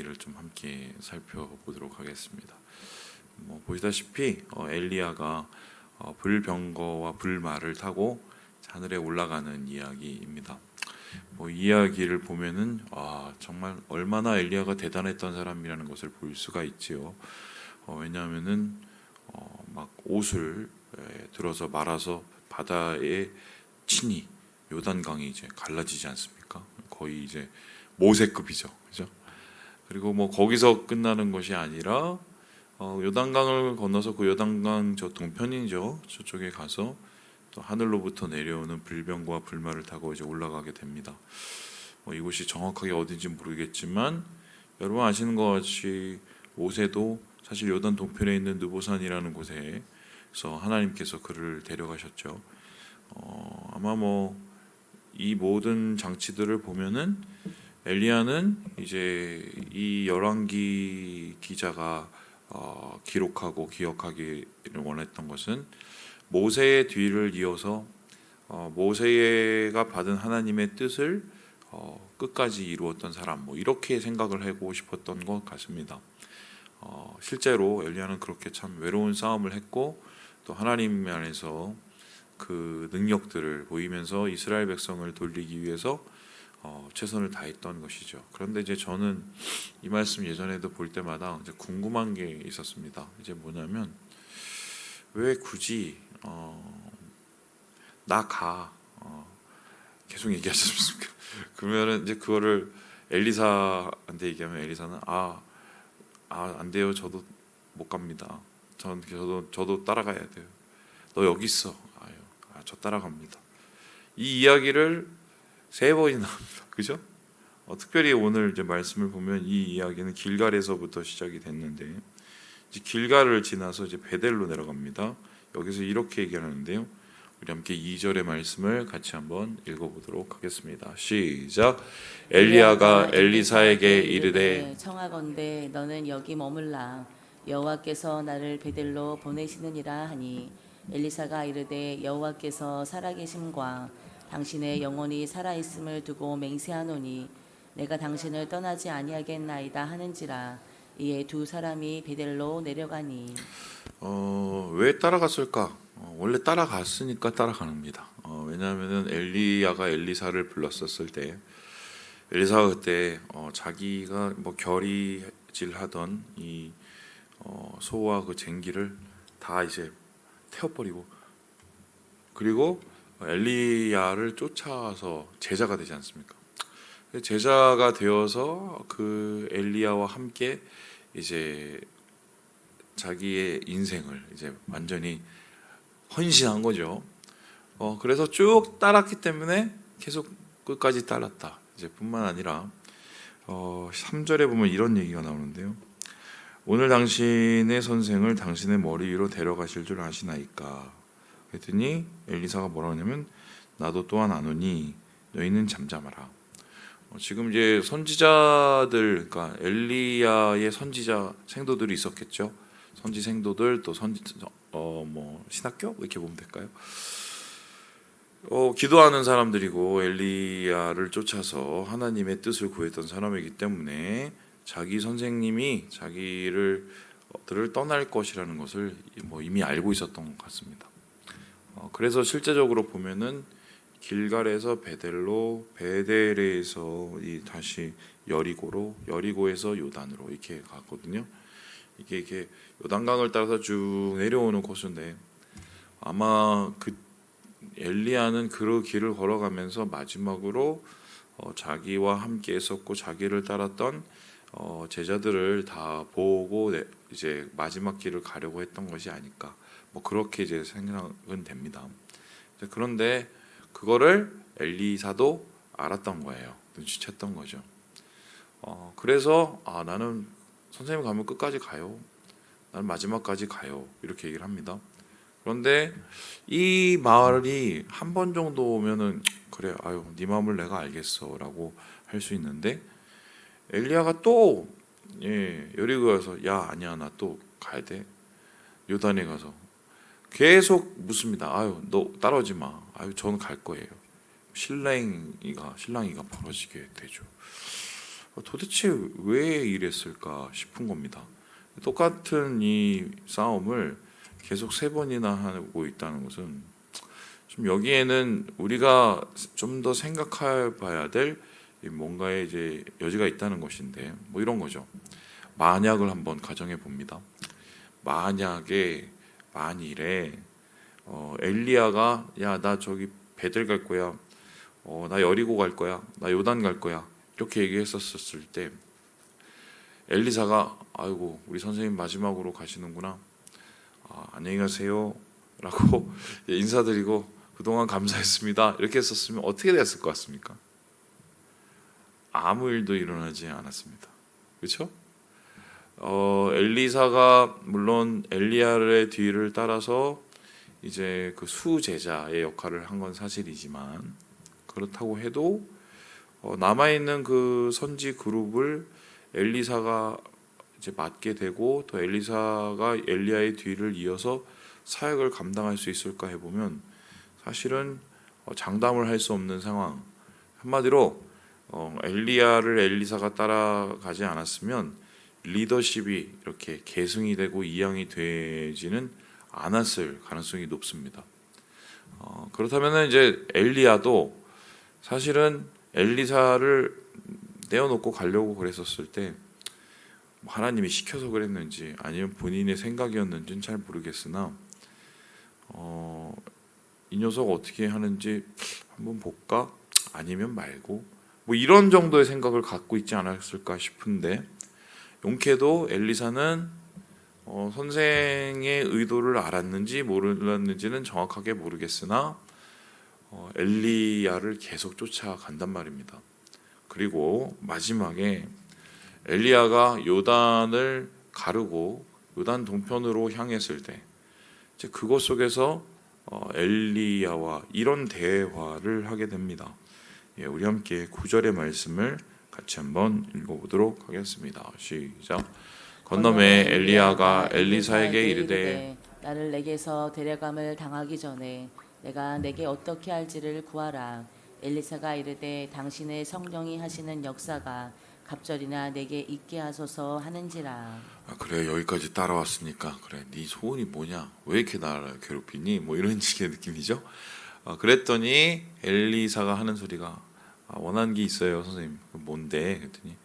이야기를 좀 함께 살펴보도록 하겠습니다. 보시다시피 엘리야가 불병거와 불말을 타고 하늘에 올라가는 이야기입니다. 이 이야기를 보면은 정말 얼마나 엘리야가 대단했던 사람이라는 것을 볼 수가 있지요. 왜냐하면은 막 옷을 들어서 말아서 바다에 치니 요단강이 이제 갈라지지 않습니까? 거의 이제 모세급이죠, 그죠? 그리고 거기서 끝나는 것이 아니라 요단강을 건너서 그 요단강 저 동편이죠, 저쪽에 가서 또 하늘로부터 내려오는 불병과 불말을 타고 이제 올라가게 됩니다. 이곳이 정확하게 어딘지 모르겠지만 여러분 아시는 것 같이 모세도 사실 요단 동편에 있는 느보산이라는 곳에서 하나님께서 그를 데려가셨죠. 아마 이 모든 장치들을 보면은 엘리야는 이제 이 열왕기 기자가 기록하고 기억하기를 원했던 것은 모세의 뒤를 이어서 모세가 받은 하나님의 뜻을 끝까지 이루었던 사람, 이렇게 생각을 하고 싶었던 것 같습니다. 실제로 엘리야는 그렇게 참 외로운 싸움을 했고 또 하나님 안에서 그 능력들을 보이면서 이스라엘 백성을 돌리기 위해서 최선을 다했던 것이죠. 그런데 이제 저는 이 말씀 예전에도 볼 때마다 이제 궁금한 게 있었습니다. 이제 뭐냐면 왜 굳이 나 계속 얘기하지 않습니까? 그러면은 이제 그거를 엘리사한테 얘기하면 엘리사는 안 돼요. 저도 못 갑니다. 저도 따라가야 돼요. 너 여기 있어. 저 따라갑니다. 이 이야기를 3번이나 합니다. 그죠? 특별히 오늘 이제 말씀을 보면 이 이야기는 길갈에서부터 시작이 됐는데 이제 길갈을 지나서 이제 베델로 내려갑니다. 여기서 이렇게 얘기하는데요. 우리 함께 2절의 말씀을 같이 한번 읽어보도록 하겠습니다. 시작. 엘리야가 엘리사에게 이르되 청하건대 너는 여기 머물라. 여호와께서 나를 베델로 보내시느니라 하니 엘리사가 이르되 여호와께서 살아계심과 당신의 영혼이 살아있음을 두고 맹세하노니 내가 당신을 떠나지 아니하겠나이다 하는지라. 이에 두 사람이 베델로 내려가니 왜 따라갔을까? 원래 따라갔으니까 따라가는입니다. 왜냐하면은 엘리야가 엘리사를 불렀었을 때 엘리사가 그때 자기가 결의질하던 이 소와 그 쟁기를 다 이제 태워버리고 그리고 엘리야를 쫓아서 제자가 되지 않습니까? 제자가 되어서 그 엘리야와 함께 이제 자기의 인생을 이제 완전히 헌신한 거죠. 그래서 쭉 따랐기 때문에 계속 끝까지 따랐다. 이제 뿐만 아니라 3절에 보면 이런 얘기가 나오는데요. 오늘 당신의 선생을 당신의 머리 위로 데려가실 줄 아시나이까? 그랬더니 엘리사가 뭐라고 하냐면 나도 또한 아노니 너희는 잠잠하라. 지금 이제 선지자들, 그러니까 엘리야의 선지자 생도들이 있었겠죠. 선지 생도들 또 신학교 이렇게 보면 될까요? 기도하는 사람들이고 엘리야를 쫓아서 하나님의 뜻을 구했던 사람이기 때문에 자기 선생님이 자기를 떠날 것이라는 것을 이미 알고 있었던 것 같습니다. 그래서 실제적으로 보면은 길갈에서 베델로, 베델에서 다시 여리고로, 여리고에서 요단으로 이렇게 갔거든요. 이게 요단강을 따라서 쭉 내려오는 코스인데 아마 그 엘리야는 그 길을 걸어가면서 마지막으로 자기와 함께 했었고 자기를 따랐던 제자들을 다 보고 이제 마지막 길을 가려고 했던 것이 아닐까. 그렇게 이제 생각은 됩니다. 그런데 그거를 엘리사도 알았던 거예요. 눈치챘던 거죠. 그래서 나는 선생님 가면 끝까지 가요. 나는 마지막까지 가요. 이렇게 얘기를 합니다. 그런데 이 말이 한 번 정도 오면은 그래, 네 마음을 내가 알겠어라고 할 수 있는데 엘리야가 또 여리고 가서 야 아니야 나 또 가야 돼. 요단에 가서 계속 묻습니다. 너 따라오지 마. 저는 갈 거예요. 신랑이가 벌어지게 되죠. 도대체 왜 이랬을까 싶은 겁니다. 똑같은 이 싸움을 계속 세 번이나 하고 있다는 것은 좀 여기에는 우리가 좀 더 생각해 봐야 될 뭔가의 이제 여지가 있다는 것인데, 뭐 이런 거죠. 만약을 한번 가정해 봅니다. 만일에 엘리야가 야 나 저기 베델 갈 거야, 나 여리고 갈 거야, 나 요단 갈 거야 이렇게 얘기했었을 때 엘리사가 아이고 우리 선생님 마지막으로 가시는구나, 안녕히 가세요 라고 인사드리고 그동안 감사했습니다 이렇게 했었으면 어떻게 됐을 것 같습니까? 아무 일도 일어나지 않았습니다. 그렇죠? 엘리사가 물론 엘리야의 뒤를 따라서 이제 그 수제자의 역할을 한 건 사실이지만, 그렇다고 해도 남아 있는 그 선지 그룹을 엘리사가 이제 맡게 되고 또 엘리사가 엘리야의 뒤를 이어서 사역을 감당할 수 있을까 해보면 사실은 장담을 할 수 없는 상황. 한마디로 엘리야를 엘리사가 따라가지 않았으면 리더십이 이렇게 계승이 되고 이양이 되지는 않았을 가능성이 높습니다. 그렇다면 이제 엘리야도 사실은 엘리사를 떼어놓고 가려고 그랬었을 때 하나님이 시켜서 그랬는지 아니면 본인의 생각이었는지는 잘 모르겠으나 이 녀석 어떻게 하는지 한번 볼까? 아니면 말고 뭐 이런 정도의 생각을 갖고 있지 않았을까 싶은데, 용케도 엘리사는 선생의 의도를 알았는지 몰랐는지는 정확하게 모르겠으나 엘리야를 계속 쫓아간단 말입니다. 그리고 마지막에 엘리야가 요단을 가르고 요단 동편으로 향했을 때 이제 그것 속에서 엘리야와 이런 대화를 하게 됩니다. 우리 함께 9절의 말씀을 같이 한번 읽어보도록 하겠습니다. 시작. 건너매 엘리야가 엘리사에게 이르되 나를 내게서 데려감을 당하기 전에 내가 내게 어떻게 할지를 구하라. 엘리사가 이르되 당신의 성령이 하시는 역사가 갑절이나 내게 있게 하소서 하는지라. 그래 여기까지 따라왔으니까 그래 네 소원이 뭐냐, 왜 이렇게 나를 괴롭히니, 뭐 이런 식의 느낌이죠. 그랬더니 엘리사가 하는 소리가 원하는 게 있어요 선생님. 뭔데? 그랬더니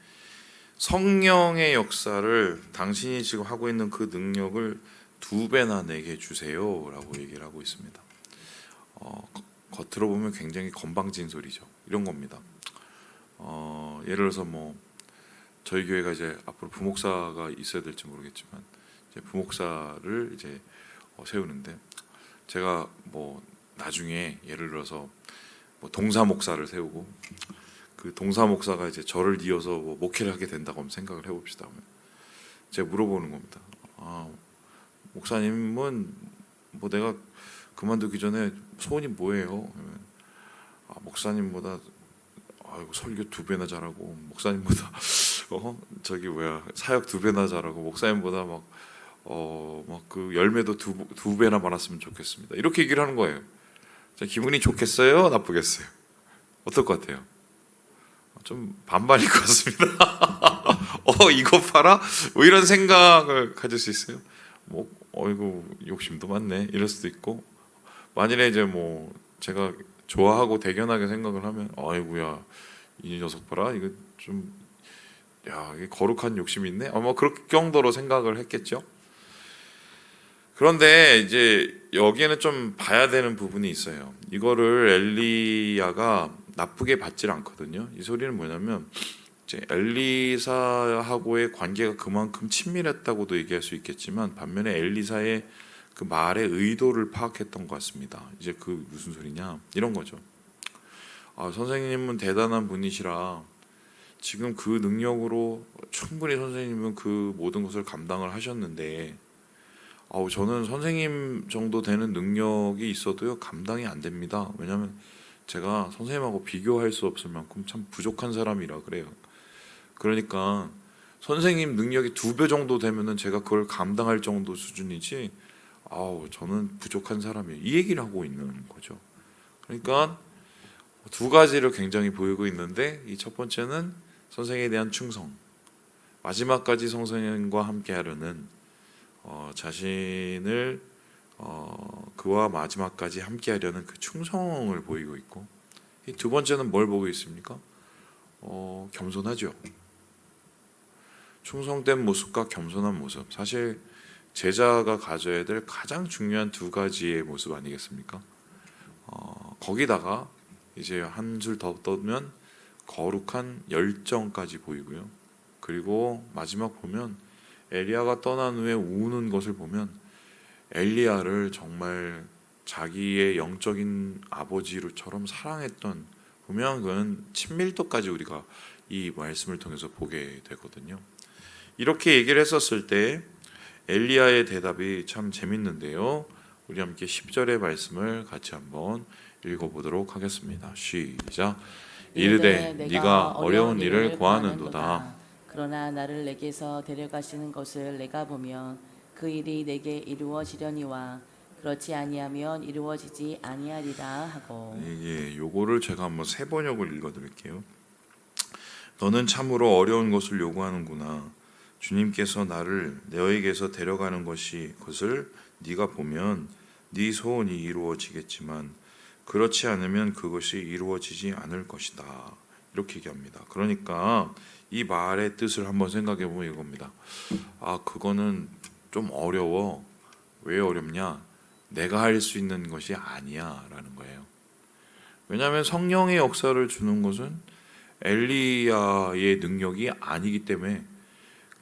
성령의 역사를 당신이 지금 하고 있는 그 능력을 2배나 내게 주세요 라고 얘기를 하고 있습니다. 겉으로 보면 굉장히 건방진 소리죠. 이런 겁니다. 예를 들어서 뭐 저희 교회가 이제 앞으로 부목사가 있어야 될지 모르겠지만 이제 부목사를 이제 세우는데, 제가 뭐 나중에 예를 들어서 뭐 동사 목사를 세우고 그 동사 목사가 이제 저를 이어서 뭐 목회를 하게 된다고 한번 생각을 해봅시다. 제가 물어보는 겁니다. 목사님은 뭐 내가 그만두기 전에 소원이 뭐예요? 목사님보다 설교 2배나 잘하고, 목사님보다 저기 뭐야 사역 2배나 잘하고, 목사님보다 막 그 열매도 2배나 많았으면 좋겠습니다. 이렇게 얘기를 하는 거예요. 기분이 좋겠어요? 나쁘겠어요? 어떨 것 같아요? 좀 반반일 것 같습니다. 이거 봐라? 뭐 이런 생각을 가질 수 있어요. 뭐 어이구 욕심도 많네 이럴 수도 있고, 만일에 이제 뭐 제가 좋아하고 대견하게 생각을 하면 아이고야 이 녀석 봐라 이거 좀 이게 거룩한 욕심이 있네 아마 그럴 정도로 생각을 했겠죠. 그런데 이제 여기에는 좀 봐야 되는 부분이 있어요. 이거를 엘리야가 나쁘게 받질 않거든요. 이 소리는 뭐냐면 이제 엘리사하고의 관계가 그만큼 친밀했다고도 얘기할 수 있겠지만, 반면에 엘리사의 그 말의 의도를 파악했던 것 같습니다. 이제 그 무슨 소리냐 이런 거죠. 선생님은 대단한 분이시라 지금 그 능력으로 충분히 선생님은 그 모든 것을 감당을 하셨는데 저는 선생님 정도 되는 능력이 있어도요 감당이 안 됩니다. 왜냐하면 제가 선생님하고 비교할 수 없을 만큼 참 부족한 사람이라 그래요. 그러니까 선생님 능력이 2배 정도 되면은 제가 그걸 감당할 정도 수준이지 저는 부족한 사람이에요. 이 얘기를 하고 있는 거죠. 그러니까 2가지를 굉장히 보이고 있는데, 이 첫 번째는 선생에 대한 충성, 마지막까지 선생님과 함께하려는 자신을 그와 마지막까지 함께하려는 그 충성을 보이고 있고, 이 두 번째는 뭘 보고 있습니까? 겸손하죠. 충성된 모습과 겸손한 모습, 사실 제자가 가져야 될 가장 중요한 두 가지의 모습 아니겠습니까? 거기다가 이제 한 줄 더 떠면 거룩한 열정까지 보이고요. 그리고 마지막 보면 엘리야가 떠난 후에 우는 것을 보면 엘리야를 정말 자기의 영적인 아버지로처럼 사랑했던 분명한 그런 친밀도까지 우리가 이 말씀을 통해서 보게 되거든요. 이렇게 얘기를 했었을 때 엘리야의 대답이 참 재밌는데요. 우리 함께 10절의 말씀을 같이 한번 읽어보도록 하겠습니다. 시작. 이르되 네가 어려운 일을 구하는도다. 그러나 나를 내게서 데려가시는 것을 내가 보면 그 일이 내게 이루어지려니와 그렇지 아니하면 이루어지지 아니하리라 하고. 요거를 제가 한번 세 번역을 읽어드릴게요. 너는 참으로 어려운 것을 요구하는구나. 주님께서 나를 너에게서 데려가는 것을 네가 보면 네 소원이 이루어지겠지만 그렇지 않으면 그것이 이루어지지 않을 것이다. 이렇게 얘기합니다. 그러니까 이 말의 뜻을 한번 생각해 보면 이겁니다. 그거는 좀 어려워. 왜 어렵냐? 내가 할 수 있는 것이 아니야 라는 거예요. 왜냐하면 성령의 역사를 주는 것은 엘리야의 능력이 아니기 때문에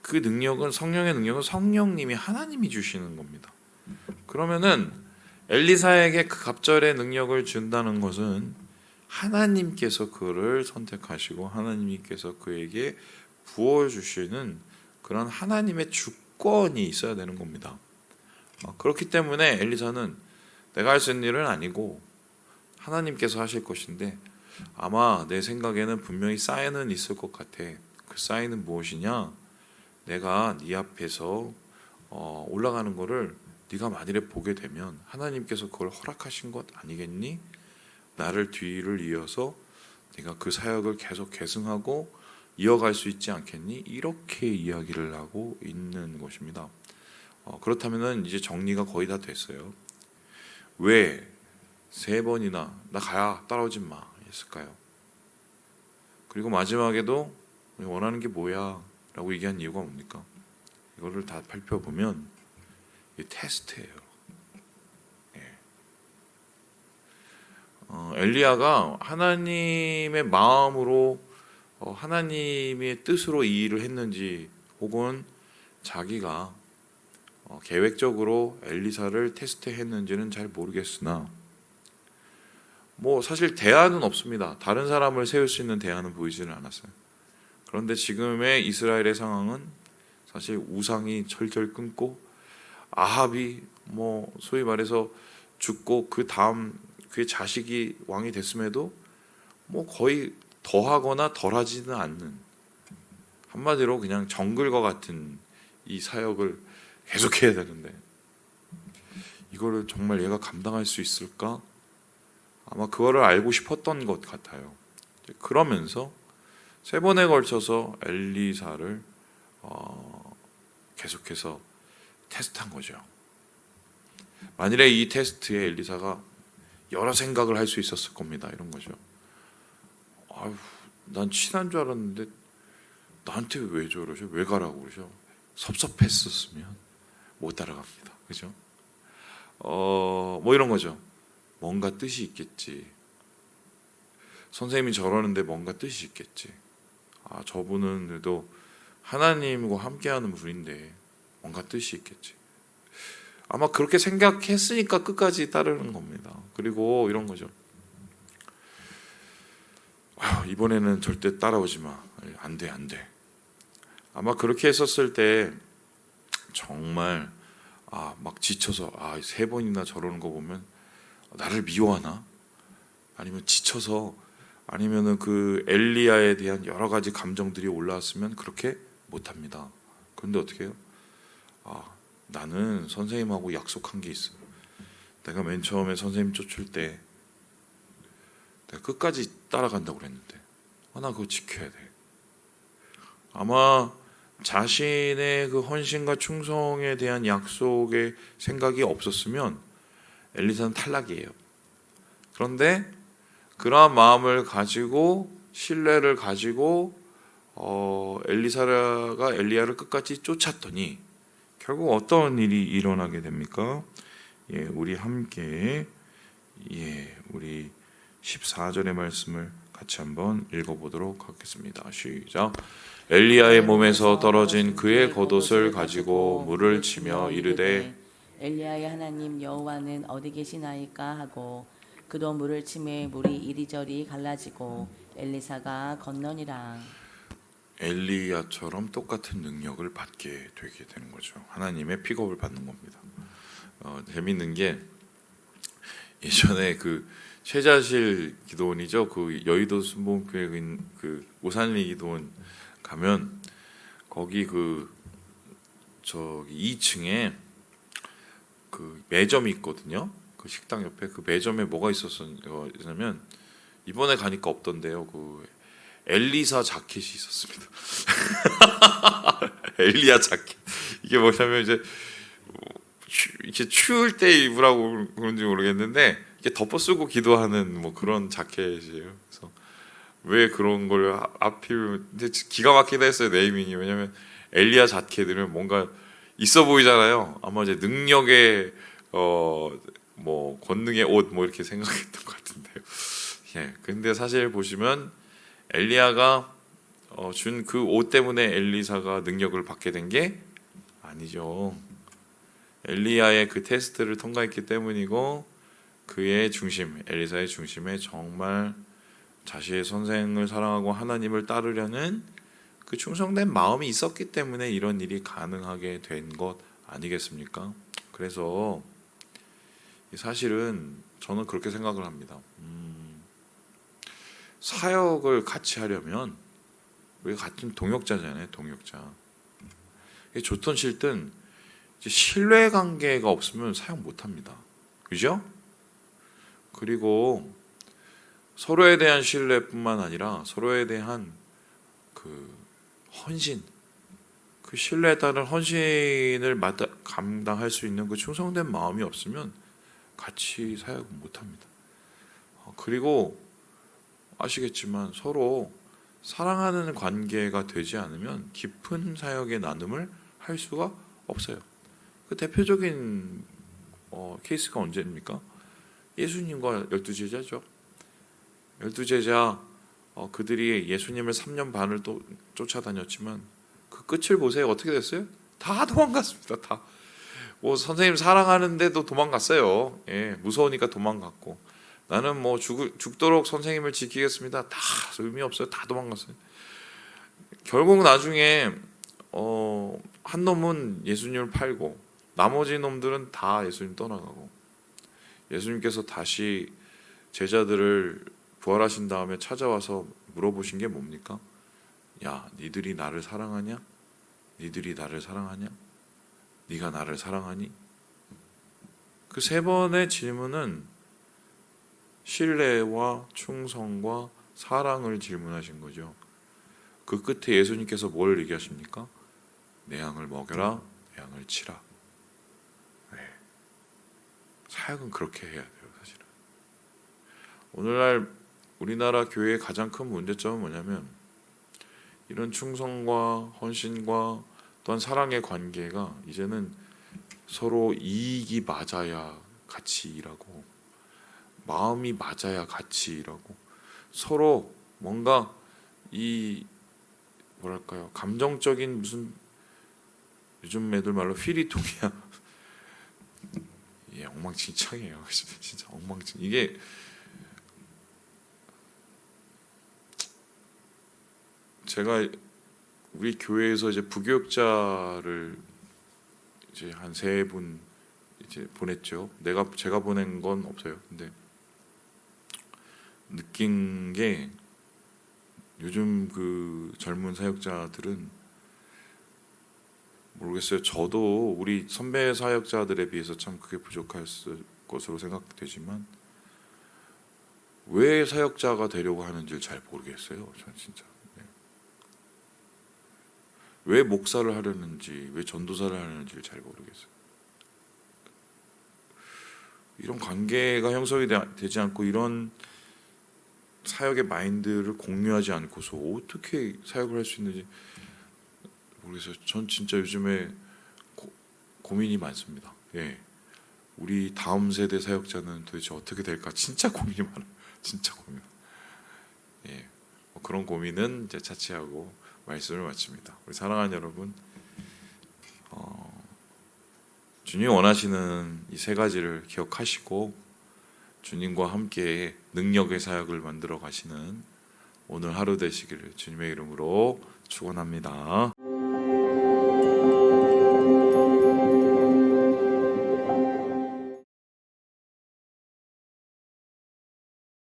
그 능력은, 성령의 능력은 성령님이, 하나님이 주시는 겁니다. 그러면은 엘리사에게 그 갑절의 능력을 준다는 것은 하나님께서 그를 선택하시고 하나님께서 그에게 부어주시는 그런 하나님의 주권이 있어야 되는 겁니다. 그렇기 때문에 엘리사는 내가 할 수 있는 일은 아니고 하나님께서 하실 것인데, 아마 내 생각에는 분명히 사인은 있을 것 같아. 그 사인은 무엇이냐? 내가 네 앞에서 올라가는 거를 네가 만일에 보게 되면 하나님께서 그걸 허락하신 것 아니겠니? 나를 뒤를 이어서 네가 그 사역을 계속 계승하고 이어갈 수 있지 않겠니? 이렇게 이야기를 하고 있는 것입니다. 그렇다면 이제 정리가 거의 다 됐어요. 왜 세 번이나 나 가야 따라오지 마 했을까요? 그리고 마지막에도 원하는 게 뭐야 라고 얘기한 이유가 뭡니까? 이거를 다 살펴보면 이 테스트예요. 엘리야가 하나님의 마음으로 하나님의 뜻으로 이 일을 했는지, 혹은 자기가 계획적으로 엘리사를 테스트했는지는 잘 모르겠으나, 사실 대안은 없습니다. 다른 사람을 세울 수 있는 대안은 보이지는 않았어요. 그런데 지금의 이스라엘의 상황은 사실 우상이 철절 끊고 아합이 소위 말해서 죽고 그 다음 그의 자식이 왕이 됐음에도 거의 더하거나 덜하지는 않는, 한마디로 그냥 정글과 같은 이 사역을 계속해야 되는데 이거를 정말 얘가 감당할 수 있을까? 아마 그거를 알고 싶었던 것 같아요. 그러면서 세 번에 걸쳐서 엘리사를 계속해서 테스트한 거죠. 만일에 이 테스트에 엘리사가 여러 생각을 할 수 있었을 겁니다. 이런 거죠. 난 친한 줄 알았는데 나한테 왜 저러죠? 왜 가라고 그러죠? 섭섭했었으면 못 따라갑니다. 그죠? 이런 거죠. 뭔가 뜻이 있겠지. 선생님이 저러는데 뭔가 뜻이 있겠지. 저분은 그래도 하나님과 함께하는 분인데 뭔가 뜻이 있겠지. 아마 그렇게 생각했으니까 끝까지 따르는 겁니다. 그리고 이런 거죠. 이번에는 절대 따라오지 마. 안 돼, 안 돼. 아마 그렇게 했었을 때 정말 막 지쳐서 세 번이나 저러는 거 보면 나를 미워하나? 아니면 지쳐서, 아니면은 그 엘리야에 대한 여러 가지 감정들이 올라왔으면 그렇게 못합니다. 그런데 어떻게 해요? 나는 선생님하고 약속한 게 있어. 내가 맨 처음에 선생님 쫓을 때 내가 끝까지 따라간다고 그랬는데 나 그거 지켜야 돼. 아마 자신의 그 헌신과 충성에 대한 약속의 생각이 없었으면 엘리사는 탈락이에요. 그런데 그러한 마음을 가지고 신뢰를 가지고 엘리사가 엘리야를 끝까지 쫓았더니 결국 어떤 일이 일어나게 됩니까? 우리 함께 우리 14절의 말씀을 같이 한번 읽어보도록 하겠습니다. 시작. 엘리야의 몸에서 떨어진 그의 겉옷을 가지고 물을 치며 이르되 엘리야의 하나님 여호와는 어디 계시나이까 하고 그도 물을 치매 물이 이리저리 갈라지고 엘리사가 건너니라. 엘리야처럼 똑같은 능력을 받게 되게 되는 거죠. 하나님의 픽업을 받는 겁니다. 재밌는 게 예전에 그 최자실 기도원이죠. 그 여의도 순복음교회 그 오산리 기도원 가면 거기 저기 2층에 그 매점이 있거든요. 그 식당 옆에 그 매점에 뭐가 있었냐면 이번에 가니까 없던데요. 그 엘리사 자켓이 있었습니다. 엘리야 자켓. 이게 뭐냐면 이제 이렇게 추울 때 입으라고 그런지 모르겠는데 이게 덮어 쓰고 기도하는 뭐 그런 자켓이에요. 그래서 왜 그런 걸 하필 근데 기가 막히다 했어요. 네이밍이. 왜냐면 엘리야 자켓은 뭔가 있어 보이잖아요. 아마 이제 능력의 뭐 권능의 옷 뭐 이렇게 생각했던 것 같은데요. 근데 사실 보시면 엘리야가 준 그 옷 때문에 엘리사가 능력을 받게 된 게 아니죠. 엘리야의 그 테스트를 통과했기 때문이고 그의 중심, 엘리사의 중심에 정말 자신의 선생을 사랑하고 하나님을 따르려는 그 충성된 마음이 있었기 때문에 이런 일이 가능하게 된 것 아니겠습니까? 그래서 사실은 저는 그렇게 생각을 합니다. 사역을 같이 하려면 우리 같은 동역자잖아요. 동역자. 좋든 싫든 신뢰 관계가 없으면 사역 못합니다. 그죠? 그리고 서로에 대한 신뢰뿐만 아니라 서로에 대한 그 헌신, 그 신뢰에 따른 헌신을 감당할 수 있는 그 충성된 마음이 없으면 같이 사역을 못합니다. 그리고 아시겠지만 서로 사랑하는 관계가 되지 않으면 깊은 사역의 나눔을 할 수가 없어요. 그 대표적인 케이스가 언제입니까? 예수님과 12제자죠. 12제자 그들이 예수님을 3년 반을 또 쫓아다녔지만 그 끝을 보세요. 어떻게 됐어요? 다 도망갔습니다. 다. 뭐 선생님 사랑하는데도 도망갔어요. 무서우니까 도망갔고 나는 뭐 죽도록 선생님을 지키겠습니다. 다 의미 없어요. 다 도망갔어요. 결국 나중에 한 놈은 예수님을 팔고 나머지 놈들은 다 예수님 떠나가고 예수님께서 다시 제자들을 부활하신 다음에 찾아와서 물어보신 게 뭡니까? 야, 니들이 나를 사랑하냐? 니들이 나를 사랑하냐? 네가 나를 사랑하니? 그 세 번의 질문은 신뢰와 충성과 사랑을 질문하신 거죠. 그 끝에 예수님께서 뭘 얘기하십니까? 내 양을 먹여라, 내 양을 치라. 사역은 그렇게 해야 돼요, 사실은. 오늘날 우리나라 교회의 가장 큰 문제점은 뭐냐면 이런 충성과 헌신과 또한 사랑의 관계가 이제는 서로 이익이 맞아야 같이 일하고 마음이 맞아야 같이 일하고 서로 뭔가 이 뭐랄까요 감정적인 무슨 요즘 애들 말로 휘리통이야. 엉망진창이에요. 진짜 엉망진. 이게 제가 우리 교회에서 이제 부교육자를 이제 한 3분 이제 보냈죠. 제가 보낸 건 없어요. 근데 느낀 게 요즘 그 젊은 사역자들은 모르겠어요. 저도 우리 선배 사역자들에 비해서 참 그게 부족할 것으로 생각되지만 왜 사역자가 되려고 하는지를 잘 모르겠어요. 저는 진짜. 왜 목사를 하려는지, 왜 전도사를 하려는지를 잘 모르겠어요. 이런 관계가 형성이 되지 않고 이런 사역의 마인드를 공유하지 않고서 어떻게 사역을 할 수 있는지 모르겠어요. 전 진짜 요즘에 고민이 많습니다. 예, 우리 다음 세대 사역자는 도대체 어떻게 될까? 진짜 고민이 많아요. 진짜 고민. 예, 뭐 그런 고민은 이제 차치하고 말씀을 마칩니다. 우리 사랑하는 여러분, 주님이 원하시는 이 세 가지를 기억하시고 주님과 함께 능력의 사역을 만들어 가시는 오늘 하루 되시기를 주님의 이름으로 축원합니다.